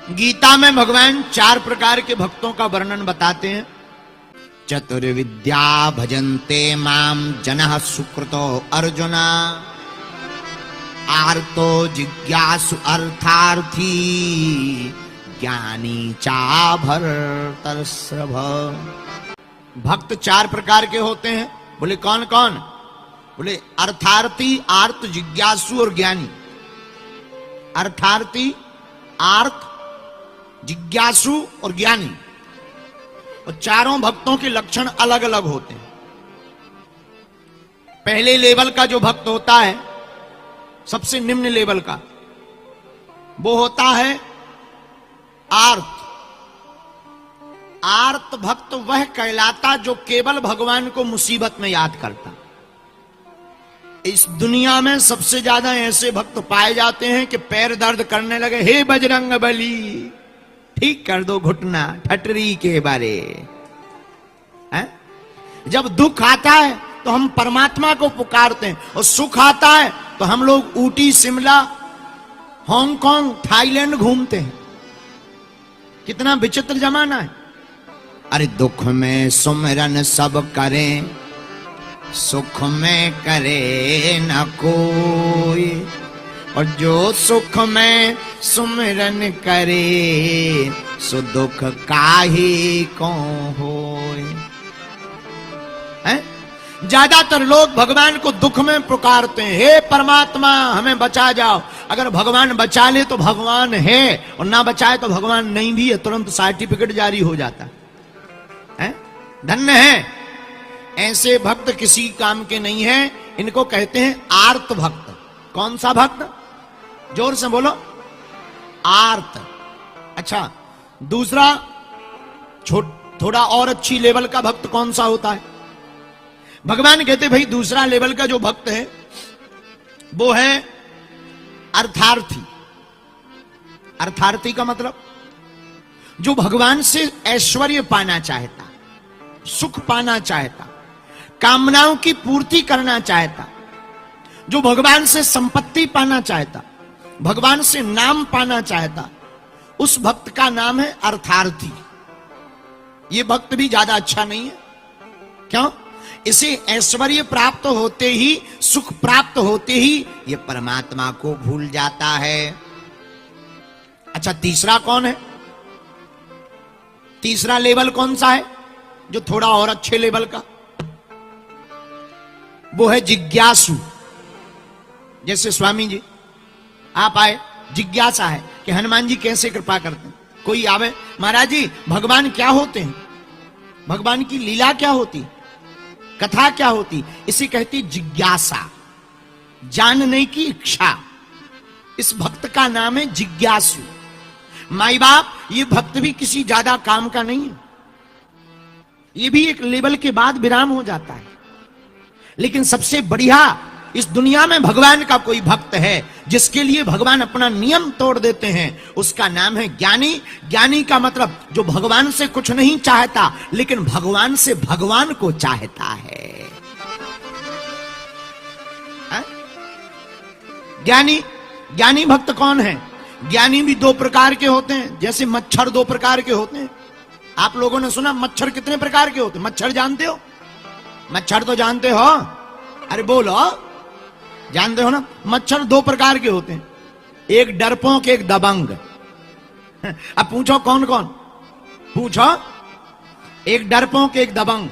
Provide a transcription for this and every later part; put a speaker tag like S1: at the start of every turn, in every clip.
S1: गीता में भगवान 4 प्रकार के भक्तों का वर्णन बताते हैं। चतुर्विद्या भजन्ते माम जनः सुकृतो अर्जुना, आर्तो जिज्ञासु अर्थार्थी, ज्ञानी चा भरतर्षभ। भक्त 4 प्रकार के होते हैं। बोले कौन कौन? बोले अर्थार्थी, आर्त, जिज्ञासु और ज्ञानी। अर्थार्थी, आर्त, जिज्ञासु और ज्ञानी। और चारों भक्तों के लक्षण अलग अलग होते हैं। पहले लेवल का जो भक्त होता है, सबसे निम्न लेवल का, वो होता है आर्त। आर्त भक्त वह कहलाता जो केवल भगवान को मुसीबत में याद करता। इस दुनिया में सबसे ज्यादा ऐसे भक्त पाए जाते हैं कि पैर दर्द करने लगे, हे बजरंग बली ठीक कर दो घुटना ठटरी के बारे है? जब दुख आता है तो हम परमात्मा को पुकारते हैं, और सुख आता है तो हम लोग ऊटी, शिमला, हांगकांग, थाईलैंड घूमते हैं। कितना विचित्र जमाना है। अरे दुख में सुमिरन सब करें, सुख में करे न कोई, और जो सुख में सुमिरन करे, सो दुख काहे को होए। ज्यादातर लोग भगवान को दुख में पुकारते हैं, हे परमात्मा हमें बचा जाओ। अगर भगवान बचा ले तो भगवान है, और ना बचाए तो भगवान नहीं भी है, तुरंत सर्टिफिकेट जारी हो जाता है। धन्य है ऐसे भक्त, किसी काम के नहीं है। इनको कहते हैं आर्त भक्त। कौन सा भक्त? जोर से बोलो, आर्त। अच्छा, दूसरा थोड़ा और अच्छी लेवल का भक्त कौन सा होता है? भगवान कहते भाई दूसरा लेवल का जो भक्त है वो है अर्थार्थी। अर्थार्थी का मतलब जो भगवान से ऐश्वर्य पाना चाहता, सुख पाना चाहता, कामनाओं की पूर्ति करना चाहता, जो भगवान से संपत्ति पाना चाहता, भगवान से नाम पाना चाहता, उस भक्त का नाम है अर्थार्थी। ये भक्त भी ज्यादा अच्छा नहीं है। क्यों? इसे ऐश्वर्य प्राप्त होते ही, सुख प्राप्त होते ही ये परमात्मा को भूल जाता है। अच्छा, तीसरा कौन है? तीसरा लेवल कौन सा है जो थोड़ा और अच्छे लेवल का? वो है जिज्ञासु। जैसे स्वामी जी आप आए, जिज्ञासा है कि हनुमान जी कैसे कृपा करते हैं। कोई आवे, महाराज जी भगवान क्या होते हैं, भगवान की लीला क्या होती, कथा क्या होती, इसे कहती जिज्ञासा, जानने की इच्छा। इस भक्त का नाम है जिज्ञासु। माई बाप, ये भक्त भी किसी ज्यादा काम का नहीं है। ये भी एक लेवल के बाद विराम हो जाता है। लेकिन सबसे बढ़िया इस दुनिया में भगवान का कोई भक्त है जिसके लिए भगवान अपना नियम तोड़ देते हैं, उसका नाम है ज्ञानी। ज्ञानी का मतलब जो भगवान से कुछ नहीं चाहता, लेकिन भगवान से भगवान को चाहता है। ज्ञानी, ज्ञानी भक्त कौन है? ज्ञानी भी 2 प्रकार के होते हैं। जैसे मच्छर 2 प्रकार के होते हैं। आप लोगों ने सुना मच्छर कितने प्रकार के होते हैं? मच्छर जानते हो? मच्छर तो जानते हो? अरे बोलो, जानते हो ना? मच्छर 2 प्रकार के होते हैं, एक डरपोक, एक दबंग। अब पूछो कौन कौन? पूछो। एक डरपोक, एक दबंग।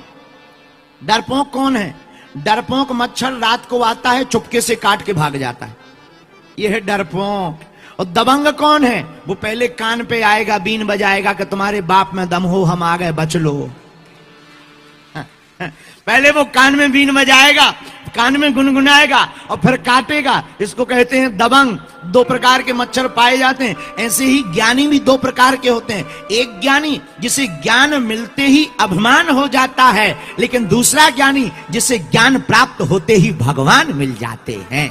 S1: डरपोक कौन है? डरपोक मच्छर रात को आता है, चुपके से काट के भाग जाता है, यह है डरपोक। और दबंग कौन है? वो पहले कान पे आएगा, बीन बजाएगा कि तुम्हारे बाप में दम हो, हम आ गए, बच लो। पहले वो कान में बीन बजाएगा, कान में गुनगुनाएगा और फिर काटेगा। इसको कहते हैं दबंग। 2 प्रकार के मच्छर पाए जाते हैं। ऐसे ही ज्ञानी भी 2 प्रकार के होते हैं। एक ज्ञानी जिसे ज्ञान मिलते ही अभिमान हो जाता है, लेकिन दूसरा ज्ञानी जिसे ज्ञान प्राप्त होते ही भगवान मिल जाते हैं।